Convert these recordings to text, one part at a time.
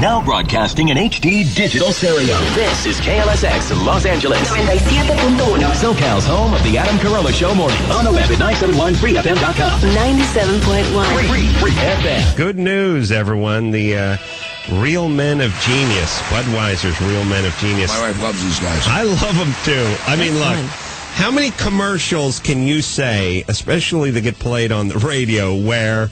Now broadcasting in HD digital stereo. This is KLSX Los Angeles. 97.1. SoCal's home of the Adam Carolla Show morning. On the web at 971freefm.com. 97.1. Free FM. Good news, everyone. The Real Men of Genius, Budweiser's Real Men of Genius. My wife loves these guys. I love them, too. I mean, look, how many commercials can you say, especially that get played on the radio, where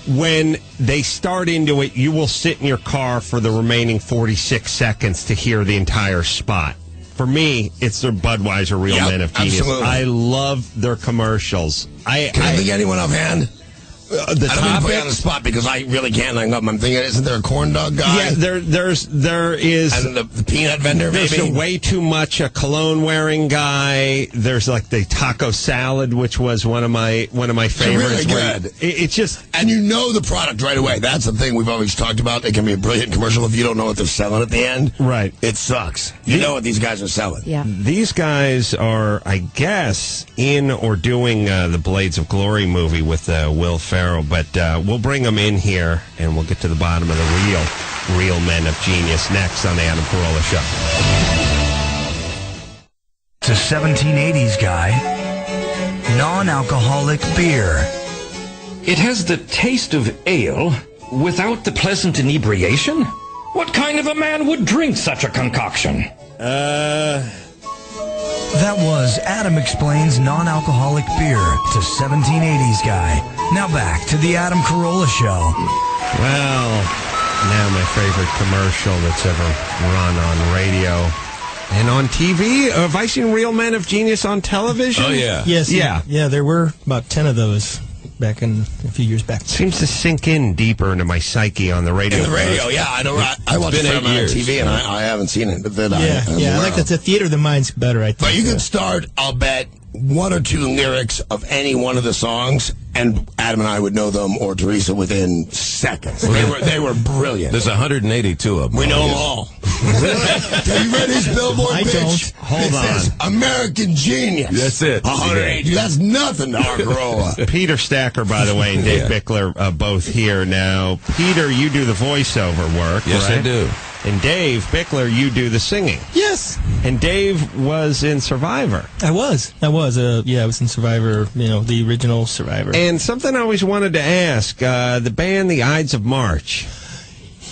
when they start into it, you will sit in your car for the remaining 46 seconds to hear the entire spot? For me, it's their Budweiser Real Men of Genius. Absolutely. I love their commotions. Can I think anyone offhand? The I don't mean to put you on the spot because I really can't hang up. I'm thinking, isn't there a corn dog guy? Yeah, there is. And the peanut vendor, There's maybe? way too much a cologne-wearing guy. There's like the taco salad, which was one of my favorites. It's really good. It's just... And you know the product right away. That's the thing we've always talked about. It can be a brilliant commercial if you don't know what they're selling at the end. Right. It sucks. You know what these guys are selling. Yeah. These guys are, I guess, in or doing the Blades of Glory movie with Will Ferrell, but we'll bring them in here, and we'll get to the bottom of the real Men of Genius next on the Adam Carolla Show. It's a 1780s guy. Non-alcoholic beer. It has the taste of ale without the pleasant inebriation? What kind of a man would drink such a concoction? That was Adam Explains Non-Alcoholic Beer to 1780s guy. Now back to the Adam Carolla Show. Well, now my favorite commercial that's ever run on radio and on TV. Have I seen Real Men of Genius on television? Oh, yeah. Yes. Yeah. Yeah, there were about 10 of those back a few years back. Seems to sink in deeper into my psyche on the radio. In the radio, yeah. I know. I watch it on TV, and I haven't seen it. But then I like that. The theater of the mind's better, I think. But you can start, I'll bet, one or two lyrics of any one of the songs, and Adam and I would know them, or Teresa, within seconds. They were brilliant. There's 182 of them. We know them all. Have you read his billboard, I bitch? don't. Hold it on. says American Genius. That's it. 182. That's nothing to our Carolla. Peter Stacker, by the way, and Dave Bickler both here now. Peter, you do the voiceover work, Yes, right? I do. And Dave Bickler, you do the singing. Yes. And Dave was in Survivor. I was. I was in Survivor, the original Survivor. And something I always wanted to ask, the band The Ides of March.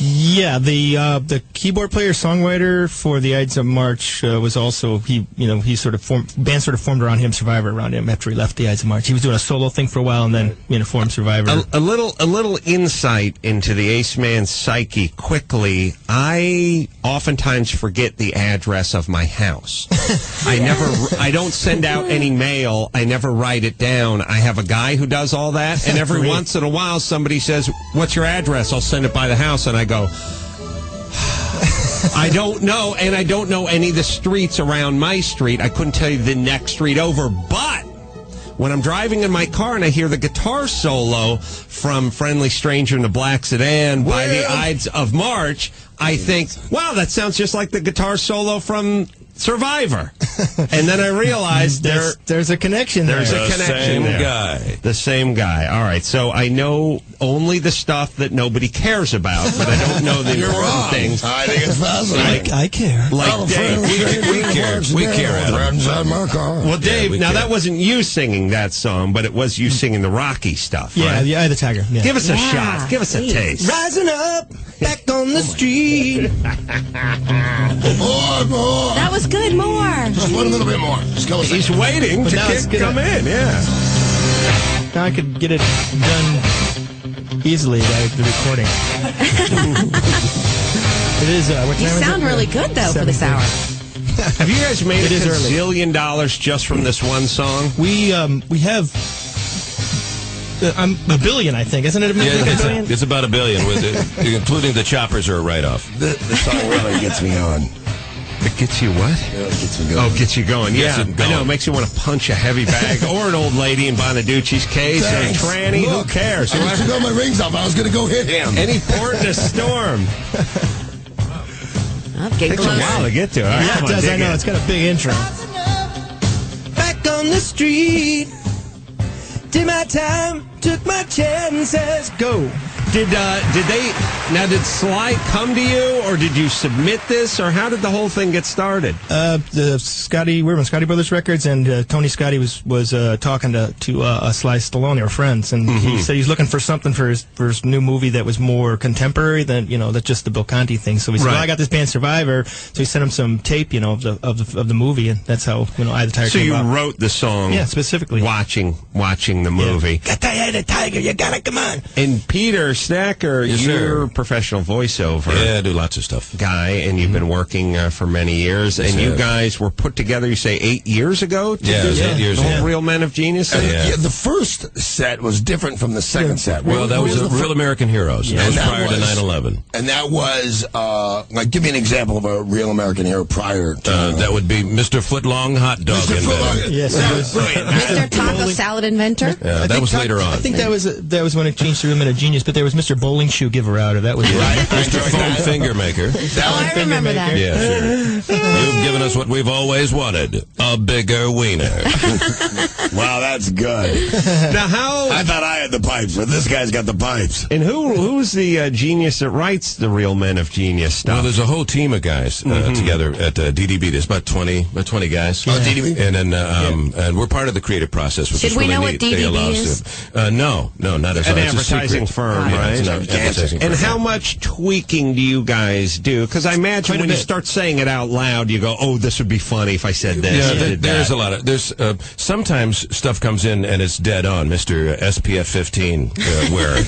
Yeah, the keyboard player songwriter for the Ides of March was also band sort of formed around him, Survivor around him after he left the Ides of March. He was doing a solo thing for a while and then formed Survivor. A little insight into the Ace Man's psyche quickly. I oftentimes forget the address of my house. I don't send out any mail. I never write it down. I have a guy who does all that, and every once in a while somebody says, "What's your address?" I'll send it by the house, and I go, I don't know, and I don't know any of the streets around my street. I couldn't tell you the next street over, but when I'm driving in my car and I hear the guitar solo from Friendly Stranger in the Black Sedan by the Ides of March, I think, wow, that sounds just like the guitar solo from Survivor. And then I realized there's a connection there. There's a connection there. Guy. The same guy. All right, so I know only the stuff that nobody cares about, but I don't know the important things. I think it's fascinating. I care. Like Dave. We care, Adam. Inside my car. Well, Dave, now care. that wasn't you singing that song, but it was you singing the Rocky stuff, Yeah, right? the Eye of the Tiger. Yeah. Give us a shot. Give us a taste. Rising up, back on the street. More. That was good. More. Just one little bit more. Just go. He's waiting to now it's come in, yeah. Now I could get it done easily by the recording. It is. What You time is sound it? really good, though, for this hour. Have you guys made It a is early. gazillion dollars just from this one song? We have $1 billion, I think, isn't it? Yeah, $1 billion? it's about $1 billion, with it, including the choppers are a write-off. The song really gets me on. It gets you what? Yeah, it gets me going. Oh, gets you going. Gets Yeah, it going. I know. It makes you want to punch a heavy bag or an old lady in Bonaducci's case or a Thanks. tranny. Look, Who cares? I just took all my rings off. I was going to go hit him. Any port in a storm. Get Takes a close. while to get to it. All right, Yeah, come it on, does. I dig know. in. It's got a big intro. Back on the street. Did my time, took my chances. Go. Did Sly come to you, or did you submit this, or how did the whole thing get started? The Scotty Brothers Records, and Tony Scotti was talking to Sly Stallone. They were friends, and he said he's looking for something for his new movie that was more contemporary than that's just the Bill Conti thing. So he said, "Well, I got this band Survivor," so he sent him some tape, of the movie, and that's how Eye of the Tiger. So came you about. wrote the song, specifically watching the movie. Got the Eye of the Tiger, you gotta come on. And Peter Snacker, Yes, you're sir. a professional voiceover. Yeah, I do lots of stuff. Guy, and you've been working for many years, and you guys were put together, you say, 8 years ago? To Yeah, do it was 8 years the whole ago. Real Men of Genius? Yeah. The first set was different from the second set. Well, that was Real American Heroes. Yeah. That was And that prior to was- 9/11. And that was, give me an example of a real American hero prior to... That would be Mr. Footlong Hot Dog Mr. Inventor. Footlong. Yes, That it was was. brilliant. Mr. Taco Salad Inventor. Yeah, that was later on. I think that was when it changed to Real Men of Genius, but there was Mr. Bowling Shoe Giver Outer. That was Mr. Foam Finger Maker. I remember that. Yeah, sure. You've given us what we've always wanted, a bigger wiener. Wow, that's good. Now, how... I thought I had the pipes, but this guy's got the pipes. And who's the genius that writes the Real Men of Genius stuff? Well, there's a whole team of guys together at DDB. There's about 20 guys. Oh, DDB? And then and we're part of the creative process, which Should is we really know neat. what They DDB allow us is? to. No, not as An it's a advertising secret. firm, Yeah, right? it's an advertising And firm. how much tweaking do you guys do? Because I imagine when you start saying it out loud, you go, "Oh, this would be funny if I said this." Yeah, there's a lot of sometimes stuff comes in and it's dead on. Mr. SPF 15 wearer.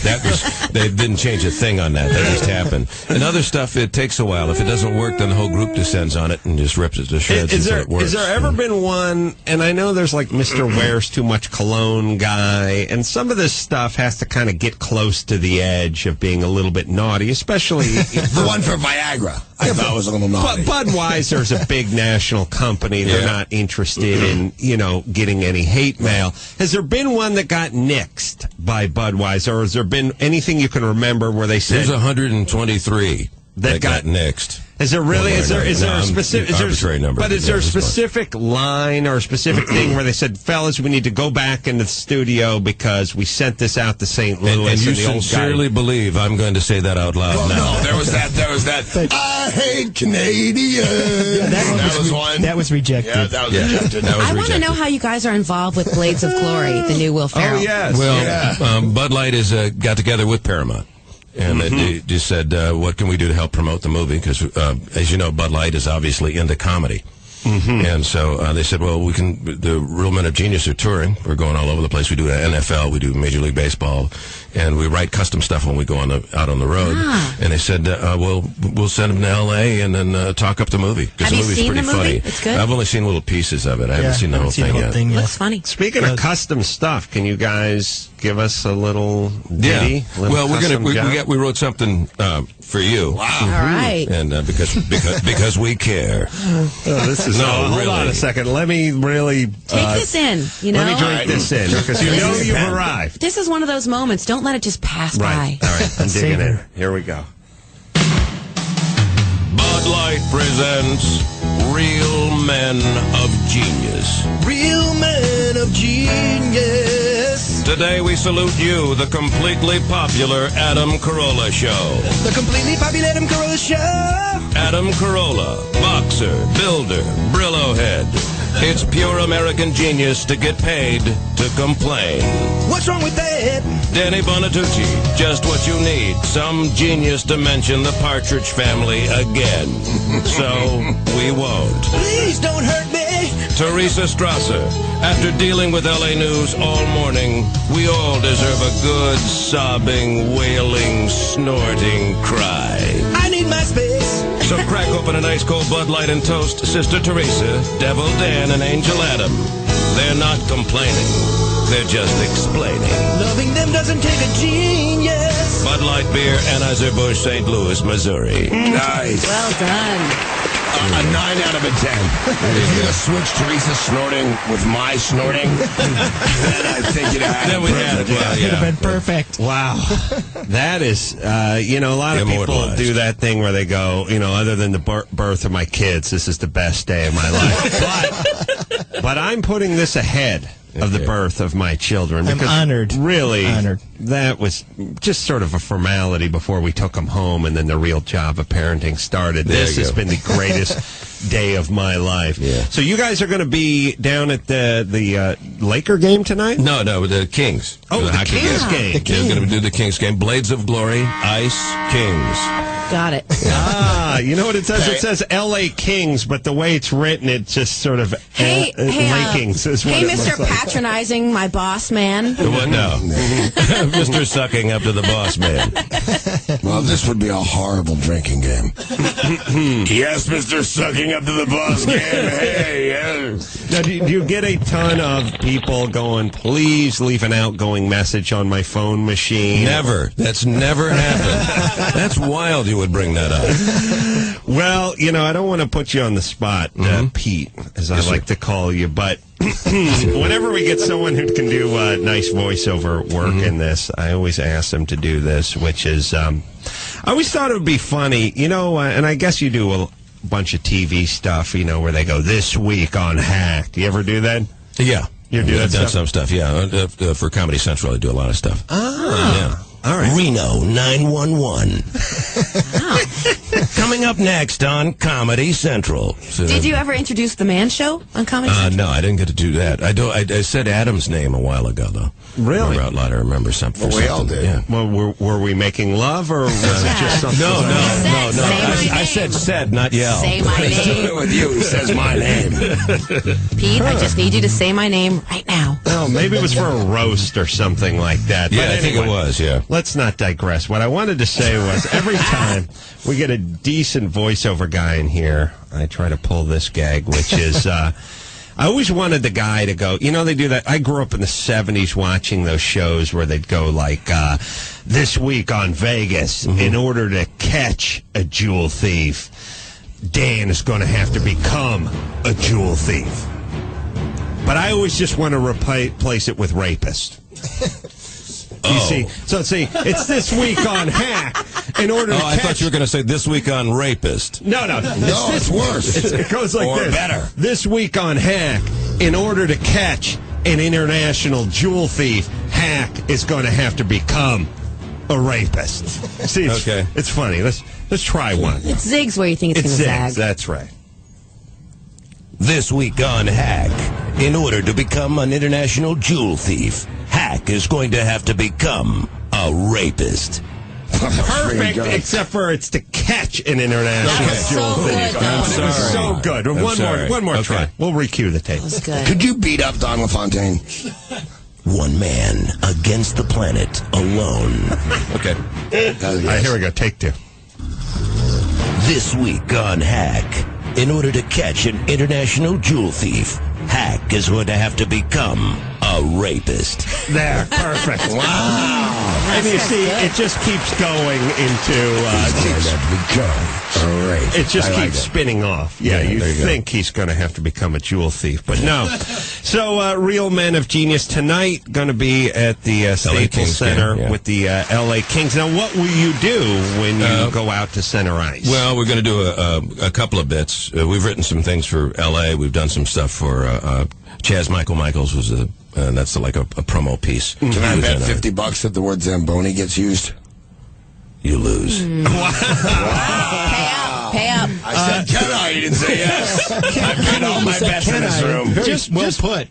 They didn't change a thing on that. That just happened. And other stuff, it takes a while. If it doesn't work, then the whole group descends on it and just rips it to shreds until it works. Has there ever been one? And I know there's like Mr. Wears Too Much Cologne guy, and some of this stuff has to kind of get close to the edge of being a little bit naughty, especially The one for Viagra, I thought was a little naughty. Budweiser's a big national company. They're not interested in, getting any hate mail. Has there been one that got nixed by Budweiser, or has there been anything you can remember where they said There's 123 that got nixed. Is there really? Is there a specific? Arbitrary number. But is there a specific line or a specific thing where they said, "Fellas, we need to go back into the studio because we sent this out to St. Louis"? And you the old sincerely guy. believe I'm going to say that out loud now? No, there was that. I hate Canadians. that was one. That was rejected. Yeah, that was rejected. That was I want to rejected. know how you guys are involved with Blades of Glory, the new Will Ferrell. Oh yes. Well, Bud Light got together with Paramount. And they just said, what can we do to help promote the movie? Because, as you know, Bud Light is obviously into comedy. And so they said, well, the Real Men of Genius are touring. We're going all over the place. We do NFL, we do Major League Baseball, and we write custom stuff when we go out on the road. And they said, well, we'll send them to L.A. and then talk up the movie. Because the Have you movie's seen pretty the movie? funny. It's good? I've only seen little pieces of it. I haven't seen the whole thing yet. Looks funny. Speaking of custom stuff, can you guys give us a little ditty? Yeah. Well, we wrote something for you. Wow. All right. And because we care. This is hold on a second. Let me really Take this in, Let me drink this in because you've arrived. This is one of those moments. Don't let it just pass Right. by. All right. I'm digging in. Here we go. Bud Light presents Real Men of Genius. Real Men of Genius. Today we salute you, the completely popular Adam Carolla Show. The completely popular Adam Carolla Show. Adam Carolla, boxer, builder, Brillo head. It's pure American genius to get paid to complain. What's wrong with that? Danny Bonatucci, just what you need. Some genius to mention the Partridge Family again. So we won't. Please don't hurt me. Teresa Strasser, after dealing with LA News all morning, we all deserve a good, sobbing, wailing, snorting cry. I need my space. So crack open an ice cold Bud Light and toast Sister Teresa, Devil Dan, and Angel Adam. They're not complaining. They're just explaining. Loving them doesn't take a genius. Bud Light Beer, AnheuserBusch, St. Louis, Missouri. Nice. Well done. A 9 out of a 10. If you're going to switch Teresa snorting with my snorting, then I think you'd have Then we had it. Well, Could have yeah. been perfect. Wow. That is, a lot of people Immortalized. do that thing where they go, other than the birth of my kids, this is the best day of my life. But I'm putting this ahead of the birth of my children. I'm honored. Really, Honored. that was just sort of a formality before we took them home, and then the real job of parenting started. This has been the greatest day of my life. Yeah. So you guys are going to be down at the Laker game tonight? No, the Kings. Oh, the hockey Kings game. They're going to do the Kings game. Blades of Glory, Ice Kings. Got it. You know what it says? It says L.A. Kings, but the way it's written, it just sort of Lakings is what hey, it Mr. looks like. Patronizing my boss man. What? No. Mr. Sucking up to the boss man. Well, this would be a horrible drinking game. Yes, Mr. Sucking up to the boss game. Hey, yes. Now, do you get a ton of people going, please leave an outgoing message on my phone machine? Never. That's never happened. That's wild you would bring that up. Well, I don't want to put you on the spot, Pete, as I like to call you, but whenever we get someone who can do nice voiceover work in this, I always ask them to do this, which is, I always thought it would be funny, and I guess you do a bunch of TV stuff, where they go, this week on Hack. Do you ever do that? Yeah. You do that I've done stuff? some stuff, yeah. For Comedy Central, I do a lot of stuff. Yeah. All right. Reno 911. Wow. Coming up next on Comedy Central. So, Did you ever introduce the Man Show on Comedy Central? no, I didn't get to do that. I said Adam's name a while ago, though. Really? Out loud, I remember something. Well, we all did. Yeah. Well, were we making love, or was it just something? No. Say my I said, not yell. Say my He's doing name. it with you. He says my name. Pete, I just need you to say my name right now. Oh, maybe it was for a roast or something like that. Yeah, But I think anyway, it was, yeah. Let's not digress. What I wanted to say was every time we get a decent voiceover guy in here, I try to pull this gag, which is I always wanted the guy to go, they do that. I grew up in the 70s watching those shows where they'd go like, this week on Vegas, in order to catch a jewel thief, Dan is going to have to become a jewel thief. But I always just want to replace it with rapist. You see, it's this week on Hack. In order to I thought you were going to say this week on Rapist. No. It's worse. It goes like Or this. better. This week on Hack, in order to catch an international jewel thief, Hack is going to have to become a rapist. See, it's funny. Let's try one. It's zigs where you think it's going to zag. Zigs. That's right. This week on Hack, in order to become an international jewel thief, Hack is going to have to become a rapist. Perfect, except for it's to catch an international jewel so thief. good, though. It was so good. One more try. We'll recue the tape. That was good. Could you beat up Don LaFontaine? One man against the planet alone. Okay. All right, here we go. Take two. This week on Hack, in order to catch an international jewel thief, Hack is going to have to become a rapist. There, perfect. Wow. And you see, it just keeps going into... it just keeps spinning off. Yeah, you think he's going to have to become a jewel thief, but no. So, Real Men of Genius tonight, going to be at the Staples Center with the L.A. Kings. Now, what will you do when you go out to Center Ice? Well, we're going to do a couple of bits. We've written some things for L.A. We've done some stuff for Chazz Michaels was that's like a promo piece. Can I bet $50 that the word Zamboni gets used? You lose. Pay up. I said, can I? You didn't say yes. I paid all my bets in this room.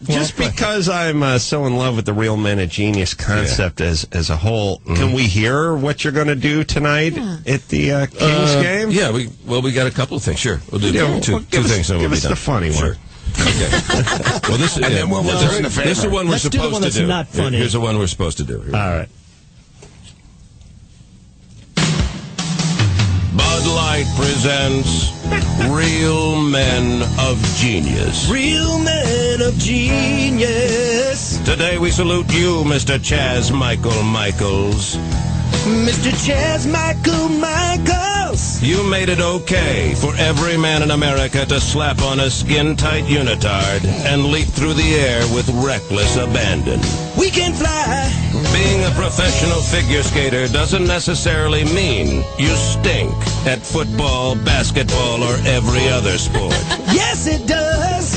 Just because I'm so in love with the Real Men of Genius concept as a whole, can we hear what you're going to do tonight at the Kings game? Yeah, we got a couple of things. Sure, we'll do two things. Give us the funny one. Okay. Well, this is then we'll return the favor. This is the one we're Let's do the supposed one to that's do. not funny. Here's the one we're supposed to do. All right. Bud Light presents Real Men of Genius. Real Men of Genius. Today we salute you, Mr. Chazz Michaels. Mr. Chazz Michaels. You made it okay for every man in America to slap on a skin-tight unitard and leap through the air with reckless abandon. We can fly. Being a professional figure skater doesn't necessarily mean you stink at football, basketball, or every other sport. Yes, it does.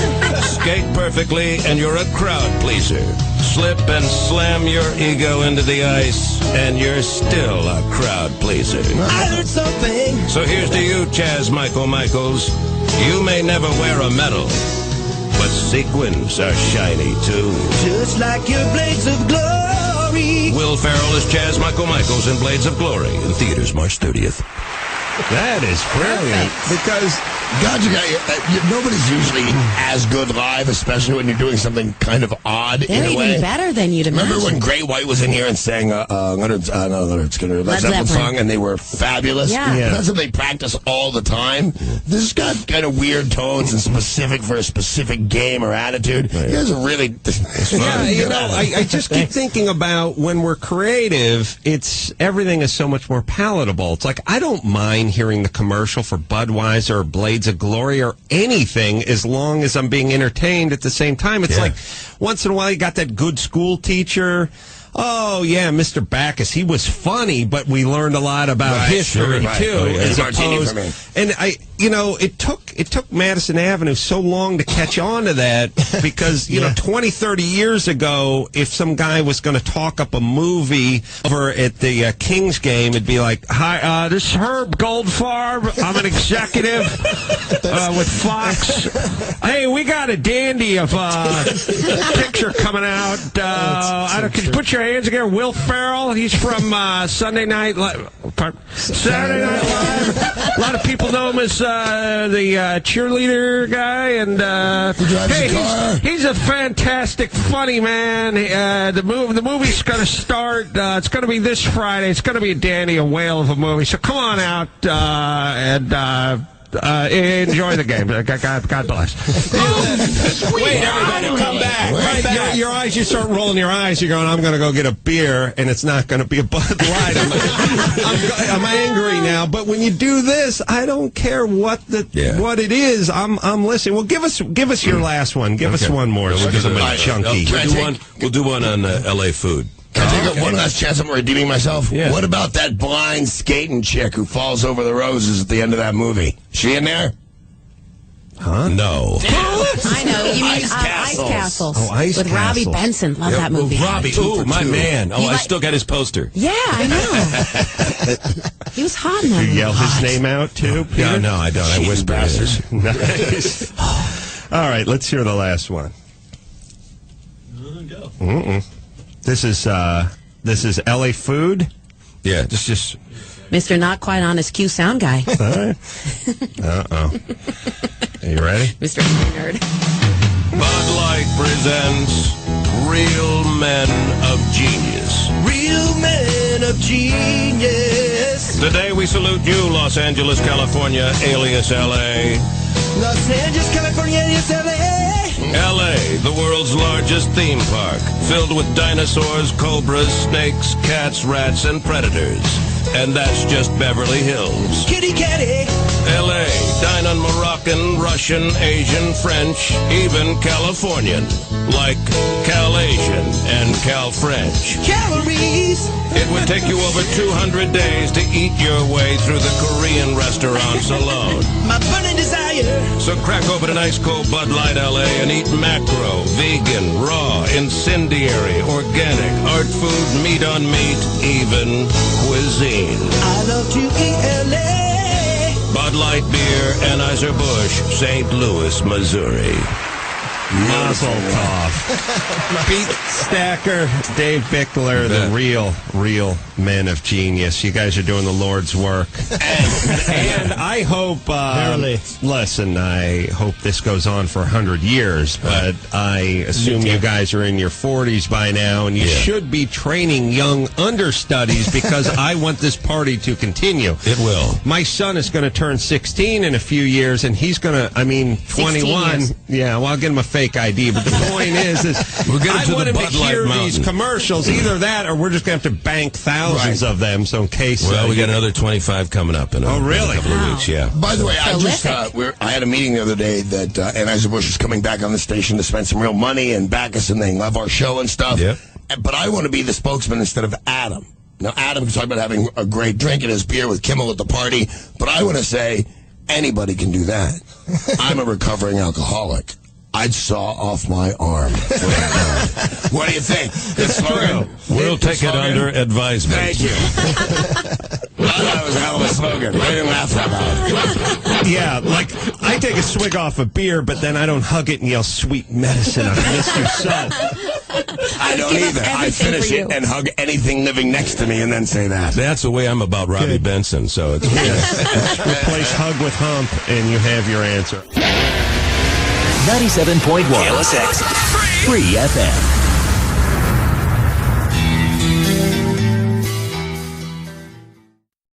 skate perfectly, and you're a crowd pleaser. Slip and slam your ego into the ice, and you're still a crowd pleaser. I heard something. So here's to you, Chazz Michaels. You may never wear a medal, but sequins are shiny too. Just like your blades of glory. Will Ferrell is Chazz Michaels in Blades of Glory in theaters March 30th. That is brilliant. Because nobody's usually as good live, especially when you're doing something kind of odd They're in a way. even better than you'd imagine. Remember when Great White was in here and sang Led Zeppelin song, and they were fabulous? Yeah. That's what they practice all the time. This has got kind of weird tones and specific for a specific game or attitude. You guys are really... I just keep thinking about when we're creative, everything is so much more palatable. It's like, I don't mind hearing the commercial for Budweiser or Blades of Glory or anything as long as I'm being entertained at the same time. It's like once in a while you got that good school teacher. Oh, yeah, Mr. Backus, he was funny, but we learned a lot about history, too. Oh, yeah. As opposed, and it took Madison Avenue so long to catch on to that because, 20, 30 years ago, if some guy was going to talk up a movie over at the Kings game, it'd be like, hi, this is Herb Goldfarb. I'm an executive with Fox. Hey, we got a dandy of picture coming out. Could you put your hands together? Will Ferrell, he's from Saturday Night Live. A lot of people know him as the cheerleader guy, and he's a fantastic, funny man. The movie's going to start. It's going to be this Friday. It's going to be a dandy, a whale of a movie. So come on out and enjoy the game. God bless. Wait, everybody, come back. Your eyes, you start rolling your eyes. You're going, I'm going to go get a beer, and it's not going to be a Bud Light. I'm angry now. But when you do this, I don't care what it is. I'm listening. Well, give us your last one. Give us one more. Because I'm a chunky. We'll do one on LA food. Can I take one last chance? I'm redeeming myself. Yeah. What about that blind skating chick who falls over the roses at the end of that movie? She in there? Huh? No. I know. You mean Ice Castles. Oh, Ice with Castles. Robbie Benson. Love that movie. Robbie, my man. Oh, I still got his poster. Yeah, I know. He was hot in that movie. You yell his name out, too, Peter? No, I don't. I whisper his. Nice. All right, let's hear the last one. Go. This is LA Food. Yeah, just Mr. Not Quite Honest Q sound guy. Uh-oh. Are you ready? Mr. Nerd. Bud Light presents Real Men of Genius. Real Men of Genius. Today we salute you, Los Angeles, California, alias LA. Los Angeles, California, alias LA. LA, the world's largest theme park, filled with dinosaurs, cobras, snakes, cats, rats, and predators. And that's just Beverly Hills. Kitty catty. LA, dine on Moroccan, Russian, Asian, French, even Californian, like Cal-Asian and Cal-French. Calories. It would take you over 200 days to eat your way through the Korean restaurants alone. My burning desire. So crack open an ice cold Bud Light LA and eat macro, vegan, raw, incendiary, organic, art food, meat on meat, even cuisine. I love to eat LA. Bud Light Beer, AnheuserBusch, St. Louis, Missouri. Mazel tov. Pete Stacker, Dave Bickler, the real men of genius. You guys are doing the Lord's work. And I hope, listen, I hope this goes on for 100 years, but I assume you guys are in your 40s by now, and you should be training young understudies because I want this party to continue. It will. My son is going to turn 16 in a few years, and he's going to, 21. Yeah, well, I'll get him a fake ID, but the point is we'll get I want him to hear these commercials. Either that, or we're just going to have to bank thousands of them. So in case, we got another 25 coming up in a couple of weeks. Yeah. By the way, I had a meeting the other day that AnheuserBusch is coming back on the station to spend some real money and back us, and they love our show and stuff. Yep. But I want to be the spokesman instead of Adam. Now, Adam can talk about having a great drink and his beer with Kimmel at the party, but I want to say anybody can do that. I'm a recovering alcoholic. I'd saw off my arm. What do you think? Good slogan. We'll take it under advisement. Thank you. That was a hell of a slogan. I didn't laugh that loud. Yeah, like, I take a swig off a beer, but then I don't hug it and yell, sweet medicine, I miss you so. I don't either. I finish it and hug anything living next to me and then say that. That's the way I'm about Robbie Benson, so it's... Replace hug with hump, and you have your answer. 97.1 KLSX Free FM.